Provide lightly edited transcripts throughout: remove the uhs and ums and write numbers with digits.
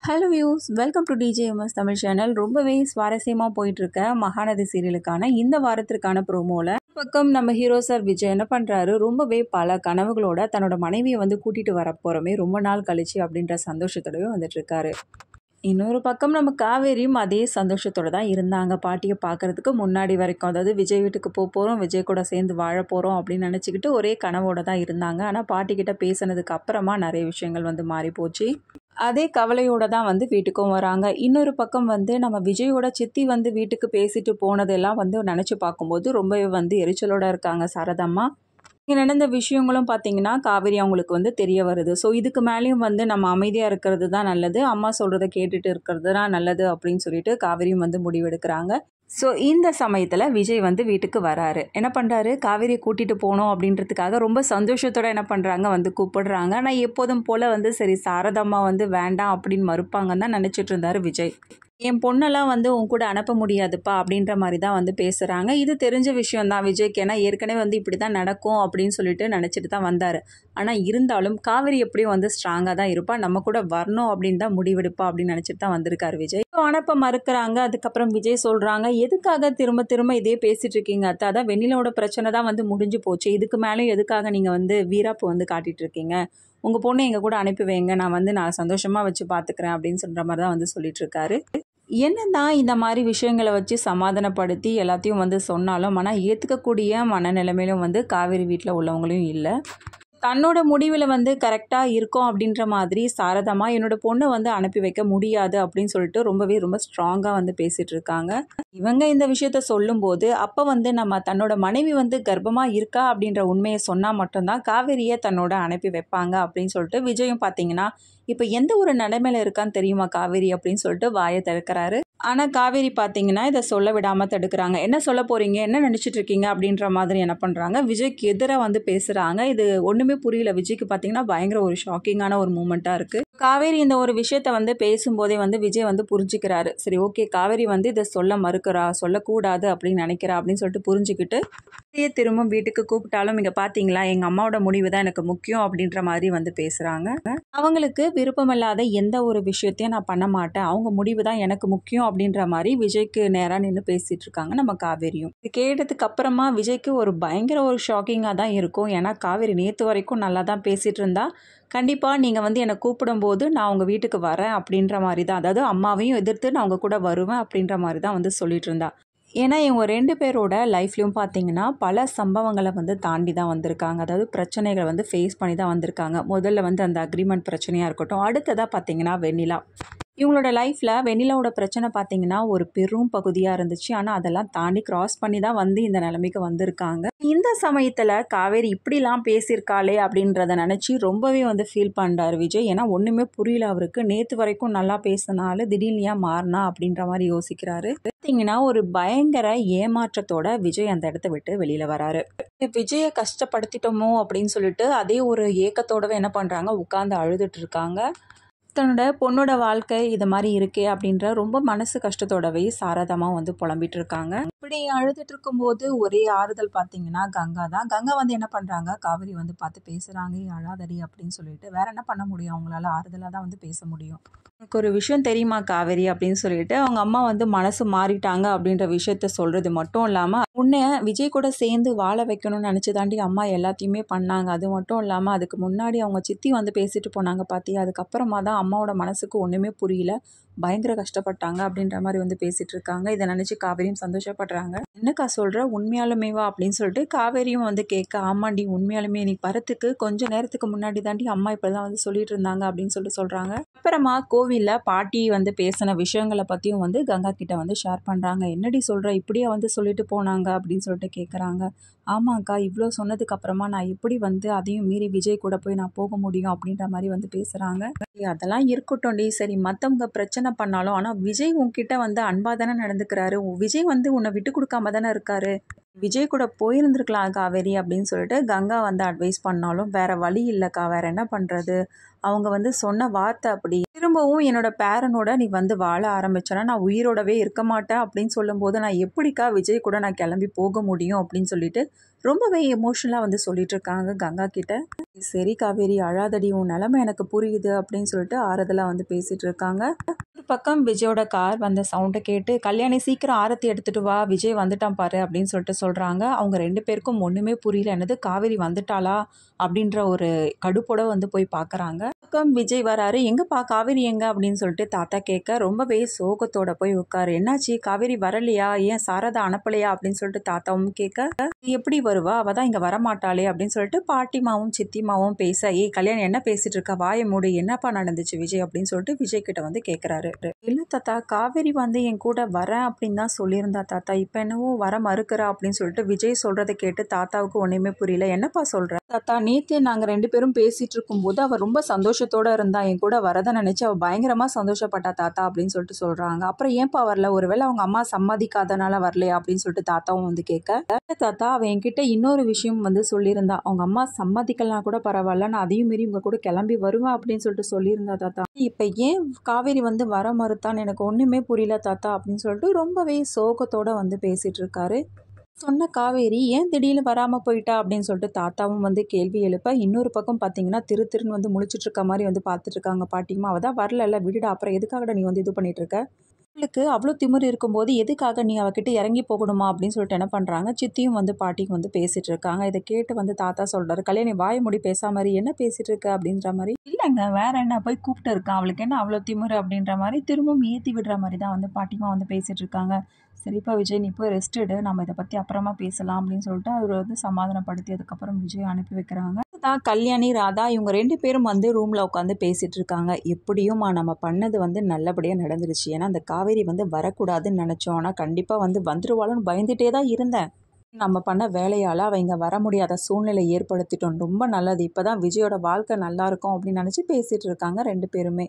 Hello views, welcome to TJMS Tamil channel. ரொம்பவே சுவாரஸ்யமாக போயிட்டுருக்க மகாநதி சீரியலுக்கான இந்த வாரத்திற்கான ப்ரோமோவில் பக்கம் நம்ம ஹீரோ சார் விஜய் என்ன பண்ணுறாரு, ரொம்பவே பல கனவுகளோட தன்னோட மனைவியை வந்து கூட்டிகிட்டு வர போகிறோமே ரொம்ப நாள் கழிச்சு அப்படின்ற சந்தோஷத்தோடவே வந்துட்டுருக்காரு. இன்னொரு பக்கம் நம்ம காவேரியும் அதே சந்தோஷத்தோடு தான் இருந்தாங்க. பாட்டியை பார்க்குறதுக்கு முன்னாடி வரைக்கும், அதாவது விஜய் வீட்டுக்கு போகிறோம், விஜய் கூட சேர்ந்து வாழ போகிறோம் அப்படின்னு நினச்சிக்கிட்டு ஒரே கனவோடு தான் இருந்தாங்க. ஆனால் பாட்டிக்கிட்ட பேசினதுக்கு அப்புறமா நிறைய விஷயங்கள் வந்து மாறி போச்சு. அதே கவலையோடு தான் வந்து வீட்டுக்கும் வராங்க. இன்னொரு பக்கம் வந்து நம்ம விஜயோட சித்தி வந்து வீட்டுக்கு பேசிட்டு போனதெல்லாம் வந்து நினச்சி பார்க்கும்போது ரொம்பவே வந்து எரிச்சலோடு இருக்காங்க சாரதாம்மா. இங்கே நடந்த விஷயங்களும் பார்த்திங்கன்னா காவேரி அவங்களுக்கு வந்து தெரிய வருது. ஸோ இதுக்கு மேலேயும் வந்து நம்ம அமைதியாக இருக்கிறது தான் நல்லது, அம்மா சொல்கிறத கேட்டுட்டு இருக்கிறது தான் நல்லது அப்படின்னு சொல்லிட்டு காவேரியும் வந்து முடிவெடுக்கிறாங்க. ஸோ இந்த சமயத்தில் விஜய் வந்து வீட்டுக்கு வராரு. என்ன பண்ணுறாரு, காவேரியை கூட்டிகிட்டு போகணும் அப்படின்றதுக்காக ரொம்ப சந்தோஷத்தோடு என்ன பண்ணுறாங்க, வந்து கூப்பிடுறாங்க. ஆனால் எப்போதும் போல் வந்து சரி சாரதாம்மா வந்து வேண்டாம் அப்படின்னு மறுப்பாங்கன்னு தான் நினச்சிட்டு இருந்தார் விஜய். என் பொண்ணெல்லாம் வந்து உன் கூட அனுப்ப முடியாதுப்பா அப்படின்ற மாதிரி தான் வந்து பேசுகிறாங்க. இது தெரிஞ்ச விஷயந்தான் விஜய்க்கு, ஏன்னா ஏற்கனவே வந்து இப்படி தான் நடக்கும் அப்படின்னு சொல்லிட்டு நினச்சிட்டு தான் வந்தார். ஆனால் இருந்தாலும் காவேரி எப்படியும் வந்து ஸ்ட்ராங்காக தான் இருப்பா, நம்ம கூட வரணும் அப்படின்னு தான் முடிவெடுப்பா அப்படின்னு நினச்சிட்டு தான் வந்திருக்காரு விஜய். அனுப்ப மறுக்கிறாங்க. அதுக்கப்புறம் விஜய் சொல்கிறாங்க, எதுக்காக திரும்ப திரும்ப இதே பேசிகிட்டு இருக்கீங்க அத்தை, அதான் வெண்ணிலாவோட பிரச்சனை தான் வந்து முடிஞ்சு போச்சு, இதுக்கு மேலே எதுக்காக நீங்கள் வந்து வீராப்பு வந்து காட்டிகிட்டு இருக்கீங்க, உங்கள் பொண்ணை எங்கள் கூட அனுப்பி வைங்க, நான் சந்தோஷமாக வச்சு பார்த்துக்கிறேன் அப்படின்னு சொல்கிற மாதிரி தான் வந்து சொல்லிட்டு இருக்காரு. என்னதான் இந்த மாதிரி விஷயங்களை வச்சு சமாதானப்படுத்தி எல்லாத்தையும் வந்து சொன்னாலும், ஆனால் ஏற்றுக்கக்கூடிய மனநிலைமையிலும் வந்து காவேரி வீட்டில் உள்ளவங்களையும் இல்லை. தன்னோட முடிவில் வந்து கரெக்டாக இருக்கும் அப்படின்ற மாதிரி சாரதாம்மா என்னோட பொண்ணை வந்து அனுப்பி வைக்க முடியாது அப்படின்னு சொல்லிட்டு ரொம்ப ஸ்ட்ராங்காக வந்து பேசிகிட்டு இருக்காங்க. இவங்க இந்த விஷயத்த சொல்லும்போது அப்போ வந்து நம்ம தன்னோட மனைவி வந்து கர்ப்பமாக இருக்கா அப்படின்ற உண்மையை சொன்னால் மட்டும்தான் காவேரியை தன்னோட அனுப்பி வைப்பாங்க அப்படின்னு சொல்லிட்டு விஜயும் பார்த்தீங்கன்னா இப்போ எந்த ஒரு நிலைமையில இருக்கான்னு தெரியுமா காவேரி அப்படின்னு சொல்லிட்டு வாயை திறக்கிறாரு. ஆனால் காவேரி பார்த்தீங்கன்னா இதை சொல்ல விடாமல் தடுக்கிறாங்க. என்ன சொல்ல போகிறீங்க, என்ன நினச்சிட்டு இருக்கீங்க அப்படின்ற மாதிரி என்ன பண்ணுறாங்க, விஜய்க்கு எதிராக வந்து பேசுகிறாங்க. இது ஒன்றுமே புரியல விஜய்க்கு. பார்த்தீங்கன்னா பயங்கர ஒரு ஷாக்கிங்கான ஒரு மூமெண்ட்டாக இருக்குது. காவேரி இந்த ஒரு விஷயத்த வந்து பேசும்போதே வந்து விஜய் வந்து புரிஞ்சுக்கிறாரு. சரி ஓகே, காவேரி வந்து இதை சொல்ல மறுக்கிறா, சொல்லக்கூடாது அப்படின்னு நினைக்கிறா அப்படின்னு சொல்லிட்டு புரிஞ்சுக்கிட்டு திரும்ப வீட்டுக்கு கூப்பிட்டாலும் இங்கே பார்த்தீங்களா எங்கள் அம்மாவோட முடிவு தான் எனக்கு முக்கியம் அப்படின்ற மாதிரி வந்து பேசுகிறாங்க. அவங்களுக்கு விருப்பமில்லாத எந்த ஒரு விஷயத்தையும் நான் பண்ண மாட்டேன், அவங்க முடிவு தான் எனக்கு முக்கியம் அப்படின்ற மாதிரி விஜய்க்கு நேராக நின்று பேசிகிட்டு இருக்காங்க நம்ம காவேரியும். இது கேட்டதுக்கு அப்புறமா விஜய்க்கு ஒரு பயங்கர ஒரு ஷாக்கிங்காக தான் இருக்கும். ஏன்னா காவேரி நேற்று வரைக்கும் நல்லா தான் பேசிகிட்டு இருந்தா, கண்டிப்பாக நீங்கள் வந்து என்னை கூப்பிடும்போது நான் உங்கள் வீட்டுக்கு வரேன் அப்படின்ற மாதிரி தான், அதாவது அம்மாவையும் எதிர்த்து நான் உங்கள் கூட வருவேன் அப்படின்ற மாதிரி தான் வந்து சொல்லிட்டு இருந்தா. ஏன்னா இவங்க 2 பேரோட லைஃப்லையும் பார்த்தீங்கன்னா பல சம்பவங்களை வந்து தாண்டி தான் வந்திருக்காங்க. அதாவது பிரச்சனைகளை வந்து ஃபேஸ் பண்ணி தான் வந்திருக்காங்க. முதல்ல வந்து அந்த அக்ரிமெண்ட் பிரச்சனையாக இருக்கட்டும், அடுத்ததாக பார்த்தீங்கன்னா வெண்ணிலா. இவங்களோட லைஃப்பில் வெண்ணிலாவோட பிரச்சனை பார்த்தீங்கன்னா ஒரு பெரும் பகுதியாக இருந்துச்சு. ஆனால் அதெல்லாம் தாண்டி கிராஸ் பண்ணி தான் வந்து இந்த நிலைமைக்கு வந்திருக்காங்க. இந்த சமயத்தில் காவேரி இப்படிலாம் பேசியிருக்காளே அப்படின்றத நினச்சி ரொம்பவே வந்து ஃபீல் பண்ணுறாரு விஜய். ஏன்னா ஒன்றுமே புரியல அவருக்கு. நேற்று வரைக்கும் நல்லா பேசினால திடீர்னு ஏன் மாறினா அப்படின்ற மாதிரி யோசிக்கிறாரு. பார்த்தீங்கன்னா ஒரு பயங்கர ஏமாற்றத்தோட விஜய் அந்த இடத்த விட்டு வெளியில் வராரு. விஜயை கஷ்டப்படுத்திட்டோமோ அப்படின்னு சொல்லிட்டு அதே ஒரு ஏக்கத்தோடவே என்ன பண்ணுறாங்க, உட்காந்து அழுதுட்டு இருக்காங்க. தன்னோட பொண்ணோட வாழ்க்கை இது மாதிரி இருக்கே அப்படின்ற ரொம்ப மனசு கஷ்டத்தோடவே சாரதாமா வந்து புலம்பிட்டு இருக்காங்க. இப்படி அழுதுட்டு இருக்கும்போது ஒரே ஆறுதல் பார்த்தீங்கன்னா கங்கா தான். கங்கா வந்து என்ன பண்ணுறாங்க, காவேரி வந்து பார்த்து பேசுகிறாங்க, அழாதடி அப்படின்னு சொல்லிட்டு. வேற என்ன பண்ண முடியும், அவங்களால ஆறுதலாக தான் வந்து பேச முடியும். எனக்கு ஒரு விஷயம் தெரியுமா காவேரி அப்படின்னு சொல்லிட்டு அவங்க அம்மா வந்து மனசு மாறிட்டாங்க அப்படின்ற விஷயத்த சொல்கிறது மட்டும் இல்லாமல், உன்னை விஜய் கூட சேர்ந்து வாழ வைக்கணும்னு நினச்சி தாண்டி அம்மா எல்லாத்தையுமே பண்ணாங்க. அது மட்டும் இல்லாமல் அதுக்கு முன்னாடி அவங்க சித்தி வந்து பேசிட்டு போனாங்க பார்த்தியா, அதுக்கப்புறமா தான் அம்மாவோட மனசுக்கு ஒன்றுமே புரியல, பயங்கர கஷ்டப்பட்டாங்க அப்படின்ற மாதிரி வந்து பேசிகிட்டு இருக்காங்க. இதை நினச்சி காவேரியும் சந்தோஷப்படுறாங்க. என்னக்கா சொல்கிற, உண்மையாலுமேவா அப்படின்னு சொல்லிட்டு காவேரியும் வந்து கேட்க, ஆமாண்டி உண்மையாலுமே நீ வரத்துக்கு கொஞ்சம் நேரத்துக்கு முன்னாடி தாண்டி அம்மா இப்படி தான் வந்து சொல்லிட்டு இருந்தாங்க அப்படின்னு சொல்லிட்டு சொல்கிறாங்க. அப்புறமா கோவிலில் பாட்டி வந்து பேசின விஷயங்களை பற்றியும் வந்து கங்கா கிட்ட வந்து ஷேர் பண்ணுறாங்க. என்னடி சொல்கிற, இப்படியே வந்து சொல்லிட்டு போனாங்க அப்படின்னு சொல்லிட்டு கேட்குறாங்க. ஆமாக்கா, இவ்வளோ சொன்னதுக்கு அப்புறமா நான் எப்படி வந்து அதையும் மீறி விஜய் கூட போய் நான் போக முடியும் அப்படின்ற மாதிரி வந்து பேசுகிறாங்க. அதெல்லாம் இருக்கட்டும் டி, சரி மற்றவங்க பிரச்சனை பண்ணாலும் ஆனால் விஜய் உன்கிட்ட வந்து அன்பாக தானே நடந்துக்கிறாரு, விஜய் வந்து உன்னை விட்டு கொடுக்காம தானே இருக்காரு, விஜய் கூட போயிருந்துருக்கலாம் காவேரி அப்படின்னு சொல்லிட்டு கங்கா வந்து அட்வைஸ் பண்ணாலும் வேற வழி இல்லைக்கா, வேற என்ன பண்ணுறது, அவங்க வந்து சொன்ன வார்த்தை அப்படி. திரும்பவும் என்னோட பேரனோட நீ வந்து வாழ ஆரம்பிச்சேன்னா நான் உயிரோடவே இருக்க மாட்டேன் அப்படின்னு சொல்லும்போது நான் எப்படிக்கா விஜய் கூட நான் கிளம்பி போக முடியும் அப்படின்னு சொல்லிட்டு ரொம்பவே எமோஷனலாக வந்து சொல்லிட்டு இருக்காங்க கங்கா கிட்ட. சரி காவேரி அழாதடி, உன் நிலைமை எனக்கு புரியுது அப்படின்னு சொல்லிட்டு ஆறுதலாக வந்து பேசிட்டு இருக்காங்க. ஒரு பக்கம் விஜயோட கார் வந்த சவுண்டை கேட்டு கல்யாணி சீக்கிரம் ஆரத்தி எடுத்துட்டு வா, விஜய் வந்துட்டான் பாரு அப்படின்னு சொல்லிட்டு சொல்கிறாங்க. அவங்க 2 பேருக்கும் ஒன்றுமே புரியல, என்னது காவேரி வந்துட்டாளா அப்படின்ற ஒரு கடுப்போட வந்து போய் பார்க்குறாங்க. பக்கம் விஜய் வராரு. எங்கப்பா காவேரி எங்க அப்படின்னு சொல்லிட்டு தாத்தா கேட்க ரொம்பவே சோகத்தோட போய் உட்காரு. என்னாச்சு காவேரி வரலையா, ஏன் சாரதா அனுப்பலையா அப்படின்னு சொல்லிட்டு தாத்தாவும் கேட்க, எப்படி வருவா, அவள் தான் இங்கே வரமாட்டாளே அப்படின்னு சொல்லிட்டு பாட்டிமாவும் சித்திமாவும் பேச, ஏய் கல்யாணம் என்ன பேசிட்டு இருக்கா, வாயை மூடு, என்னப்பா நடந்துச்சு விஜய் அப்படின்னு சொல்லிட்டு விஜய் கிட்ட வந்து கேட்குறாரு. இல்லை தாத்தா, காவேரி வந்து என் கூட வரேன் அப்படின்னு தான் சொல்லியிருந்தா தாத்தா, இப்போ என்னவோ வர மறுக்கிறா அப்படின்னு சொல்லிட்டு விஜய் சொல்கிறத கேட்டு தாத்தாவுக்கு ஒன்றுமே புரியல. என்னப்பா சொல்கிற தாத்தா, நேற்று நாங்கள் 2 பேரும் பேசிகிட்டு இருக்கும்போது அவள் ரொம்ப சந்தோஷத்தோடு இருந்தா, என் கூட வரதை நினச்சி அவள் பயங்கரமாக சந்தோஷப்பட்டா தாத்தா அப்படின்னு சொல்லிட்டு சொல்கிறாங்க. அப்புறம் ஏன்ப்பா வரல, ஒருவேளை அவங்க அம்மா சம்மதிக்காதனால வரலையா அப்படின்னு சொல்லிட்டு தாத்தாவும் வந்து கேட்க, தாத்தா அவன் என்கிட்ட இன்னொரு விஷயம் வந்து சொல்லியிருந்தா, அவங்க அம்மா சம்மதிக்கலாம் கூட பரவாயில்ல, நான் அதையும் மீறி உங்கள் கூட கிளம்பி வருவேன் அப்படின்னு சொல்லிட்டு சொல்லியிருந்தா தாத்தா. இப்போ ஏன் காவேரி வந்து வர மறுத்தான்னு எனக்கு ஒன்றுமே புரியல தாத்தா அப்படின்னு சொல்லிட்டு ரொம்பவே சோகத்தோடு வந்து பேசிகிட்டு இருக்காரு. சொன்ன காவேரி ஏன் திடீர்னு வராமல் போயிட்டா அப்படின்னு சொல்லிட்டு தாத்தாவும் வந்து கேள்வி எழுப்ப, இன்னொரு பக்கம் பார்த்தீங்கன்னா திருன்னு வந்து முழிச்சிட்டு இருக்க மாதிரி வந்து பார்த்துட்டு இருக்காங்க பாட்டிமா. அவள் தான் வரல, விடுடா, அப்புறம் எதுக்காக நீ வந்து இது பண்ணிட்டு இருக்க, அவளுக்கு அவ்வளோ திமிரு இருக்கும்போது எதுக்காக நீ அவகிட்ட இறங்கி போகணுமா அப்படின்னு சொல்லிட்டு என்ன பண்ணுறாங்க, சித்தியும் வந்து பாட்டியும் வந்து பேசிகிட்டு இருக்காங்க. இதை கேட்டு வந்து தாத்தா சொல்கிறாரு, கல்யாணி வாய முடி பேசாம மாதிரி என்ன பேசிகிட்டு இருக்க அப்படின்ற மாதிரி. இல்லைங்க வேற என்ன, போய் கூப்பிட்டு இருக்கான், அவளுக்கு என்ன அவ்வளோ திமிரு அப்படின்ற மாதிரி திரும்பவும் ஏற்றி விடுற மாதிரி தான் வந்து பாட்டிமா வந்து பேசிகிட்டு இருக்காங்க. சரிப்பா விஜய், நீ போய் ரெஸ்ட் எடு, நம்ம இதை பற்றி அப்புறமா பேசலாம் அப்படின்னு சொல்லிட்டு அவர் வந்து சமாதானப்படுத்தி அதுக்கப்புறம் விஜய் அனுப்பி வைக்கிறாங்க. தான் கல்யாணி ராதா இவங்க 2 பேரும் வந்து ரூமில் உட்காந்து பேசிகிட்டு இருக்காங்க. எப்படியும் நம்ம பண்ணது வந்து நல்லபடியாக நடந்துருச்சு. ஏன்னா அந்த காவேரி வந்து வரக்கூடாதுன்னு நினச்சோம், ஆனால் கண்டிப்பாக வந்து வந்துருவாளுன்னு பயந்துகிட்டே தான் இருந்தேன். நம்ம பண்ண வேலையால் அவள் இங்கே வர முடியாத சூழ்நிலை ஏற்படுத்திட்டோம், ரொம்ப நல்லது, இப்போ தான் விஜயோட வாழ்க்கை நல்லாயிருக்கும் அப்படின்னு நினச்சி பேசிகிட்டு இருக்காங்க 2 பேருமே.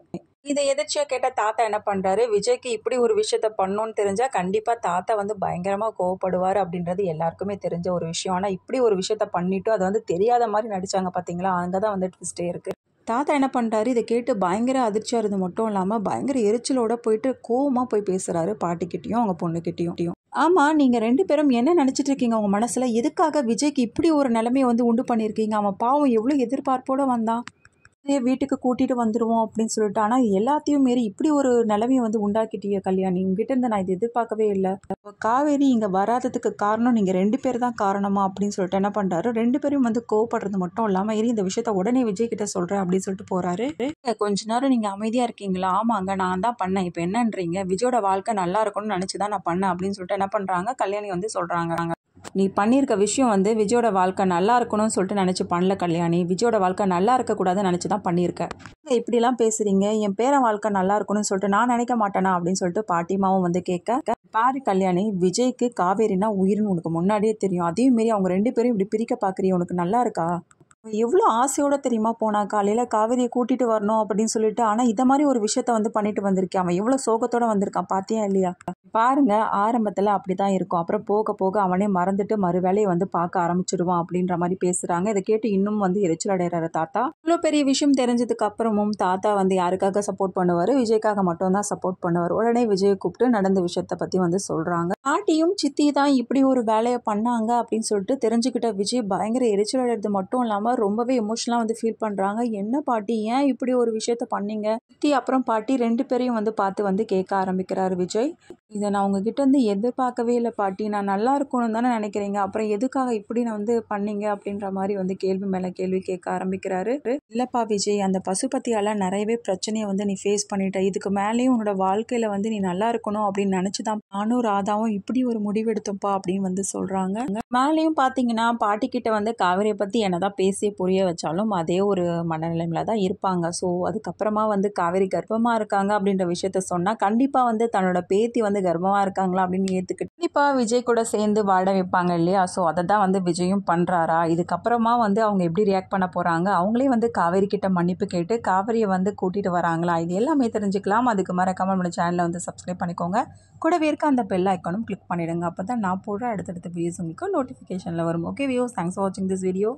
இதை எதிர்ச்சியாக கேட்ட தாத்தா என்ன பண்ணுறாரு, விஜய்க்கு இப்படி ஒரு விஷயத்த பண்ணணும்னு தெரிஞ்சால் கண்டிப்பாக தாத்தா வந்து பயங்கரமாக கோவப்படுவார் அப்படின்றது எல்லாருக்குமே தெரிஞ்ச ஒரு விஷயம். ஆனால் இப்படி ஒரு விஷயத்த பண்ணிவிட்டு அதை வந்து தெரியாத மாதிரி நடித்தாங்க பார்த்தீங்களா, அங்கே தான் வந்து ட்விஸ்டே இருக்குது. தாத்தா என்ன பண்ணுறாரு, இதை கேட்டு பயங்கர அதிர்ச்சியாக இருந்தது மட்டும் இல்லாமல் பயங்கர எரிச்சலோட போயிட்டு கோவமாக போய் பேசுகிறாரு பாட்டிக்கிட்டையும் அவங்க பொண்ணுக்கிட்டையும். ஆமாம், நீங்கள் 2 பேரும் என்ன நினச்சிட்டு இருக்கீங்க உங்கள் மனசில், எதுக்காக விஜய்க்கு இப்படி ஒரு நிலைமையை வந்து உண்டு பண்ணியிருக்கீங்க, அவன் பாவம் எவ்வளோ எதிர்பார்ப்போடு வந்தான், வீட்டுக்கு கூட்டிகிட்டு வந்துடுவோம் அப்படின்னு சொல்லிட்டு, ஆனால் எல்லாத்தையும் மீறி இப்படி ஒரு நிலைமையை வந்து உண்டாக்கிட்டீங்க கல்யாணி, உங்ககிட்ட இருந்து நான் இது எதிர்பார்க்கவே இல்லை. காவேரி இங்கே வராததுக்கு காரணம் நீங்கள் 2 பேர் தான் காரணமா அப்படின்னு சொல்லிட்டு என்ன பண்ணுறாரு, 2 பேரும் வந்து கோவப்படுறது மட்டும் இல்லாமல் இந்த விஷயத்த உடனே விஜய் கிட்ட சொல்கிறேன் அப்படின்னு சொல்லிட்டு போகிறாரு. கொஞ்ச நேரம் நீங்கள் அமைதியாக இருக்கீங்களா, ஆமாங்க நான் தான் பண்ணேன், இப்போ என்னன்றீங்க, விஜயோட வாழ்க்கை நல்லா இருக்கணும்னு நினச்சி தான் நான் பண்ணேன் அப்படின்னு சொல்லிட்டு என்ன பண்ணுறாங்க, கல்யாணி வந்து சொல்கிறாங்க. நீ பண்ணியிருக்க விஷயம் வந்து விஜயோட வாழ்க்கை நல்லா இருக்கணும்னு சொல்லிட்டு நினச்சி பண்ணல கல்யாணி, விஜயோட வாழ்க்கை நல்லா இருக்கக்கூடாதுன்னு நினச்சி தான் பண்ணியிருக்க. இப்படிலாம் பேசுகிறீங்க, என் பேரன் வாழ்க்கை நல்லா இருக்கணும்னு சொல்லிட்டு நான் நினைக்க மாட்டேனா அப்படின்னு சொல்லிட்டு பாட்டிமாவும் வந்து கேட்க, பாரு கல்யாணி, விஜய்க்கு காவேரினா உயிர்னு உனக்கு முன்னாடியே தெரியும், அதையும் மீறி அவங்க 2 பேரும் இப்படி பிரிக்க பார்க்குறிய, உனக்கு நல்லா இருக்கா, எவ்வளோ ஆசையோட தெரியுமா போனா, காலையில் காவேரியை கூட்டிகிட்டு வரணும் அப்படின்னு சொல்லிட்டு, ஆனால் இதை மாதிரி ஒரு விஷயத்த வந்து பண்ணிட்டு வந்திருக்கேன், அவன் எவ்வளோ சோகத்தோட வந்திருக்கான் பார்த்தியா இல்லையா, பாருங்க ஆரம்பத்தில் அப்படி தான் இருக்கும், அப்புறம் போக போக அவனே மறந்துட்டு மறு வேலையை வந்து பார்க்க ஆரம்பிச்சிடுவான் அப்படின்ற மாதிரி பேசுகிறாங்க. இதை கேட்டு இன்னும் வந்து எரிச்சல் அடைகிறாரு தாத்தா. இவ்வளோ பெரிய விஷயம் தெரிஞ்சதுக்கு அப்புறமும் தாத்தா வந்து யாருக்காக சப்போர்ட் பண்ணுவார், விஜய்க்காக மட்டும்தான் சப்போர்ட் பண்ணுவார். உடனே விஜயை கூப்பிட்டு நடந்த விஷயத்தை பற்றி வந்து சொல்கிறாங்க. பாட்டியும் சித்தி தான் இப்படி ஒரு வேலையை பண்ணாங்க அப்படின்னு சொல்லிட்டு தெரிஞ்சுக்கிட்ட விஜய் பயங்கர எரிச்சல் அடைகிறது மட்டும் இல்லாமல் ரொம்பவே எமோஷனலாக வந்து ஃபீல் பண்ணுறாங்க. என்ன பாட்டி, ஏன் இப்படி ஒரு விஷயத்த பண்ணீங்க, சித்தி அப்புறம் பாட்டி 2 பேரையும் வந்து பார்த்து வந்து கேட்க ஆரம்பிக்கிறாரு விஜய். இதை நான் உங்ககிட்ட இருந்து எதிர்பார்க்கவே இல்லை பாட்டி, நான் நல்லா இருக்கணும்னு தானே நினைக்கிறீங்க, அப்புறம் எதுக்காக இப்படி நான் வந்து பண்ணீங்க அப்படின்ற மாதிரி வந்து கேள்வி மேலே கேள்வி கேட்க ஆரம்பிக்கிறாரு. இல்லைப்பா விஜய், அந்த பசுபதியால் நிறையவே பிரச்சனையை வந்து நீ ஃபேஸ் பண்ணிட்ட, இதுக்கு மேலேயும் உன்னோட வாழ்க்கையில் வந்து நீ நல்லா இருக்கணும் அப்படின்னு நினச்சி தான் நானும் ராதாவும் இப்படி ஒரு முடிவெடுத்தோம்ப்பா அப்படின்னு வந்து சொல்கிறாங்க. மேலேயும் பார்த்தீங்கன்னா பாட்டிக்கிட்ட வந்து காவேரியை பற்றி என்னதான் பேசி புரிய வச்சாலும் அதே ஒரு மனநிலைமையில தான் இருப்பாங்க. ஸோ அதுக்கப்புறமா வந்து காவேரி கர்ப்பமாக இருக்காங்க அப்படின்ற விஷயத்த சொன்னால் கண்டிப்பாக வந்து தன்னோட பேத்தி வந்து கர்ப்பமாக இருக்காங்களா அப்படின்னு ஏற்றுக்கிட்டு கண்டிப்பாக விஜய் கூட சேர்ந்து வாழ வைப்பாங்க இல்லையா. ஸோ அதை தான் வந்து விஜயும் பண்ணுறாரா, இதுக்கப்புறமா வந்து அவங்க எப்படி ரியாக்ட் பண்ண போகிறாங்க, அவங்களே வந்து காவேரி கிட்ட மன்னிப்பு கேட்டு காவேரியை வந்து கூட்டிகிட்டு வராங்களா, இது எல்லாமே தெரிஞ்சுக்கலாம். அதுக்கு மறக்காம நம்ம சேனலை வந்து சப்ஸ்கிரைப் பண்ணிக்கோங்க. கூடவே இருக்க அந்த பெல் ஐக்கானும் கிளிக் பண்ணிவிடுங்க. அப்போ தான் நான் போடுற அடுத்தடுத்த வீடியோஸ் உங்களுக்கு நோட்டிஃபிகேஷனில் வரும். ஓகே வியூஸ், தேங்க்ஸ் ஃபார் வாட்சிங் திஸ் வீடியோ.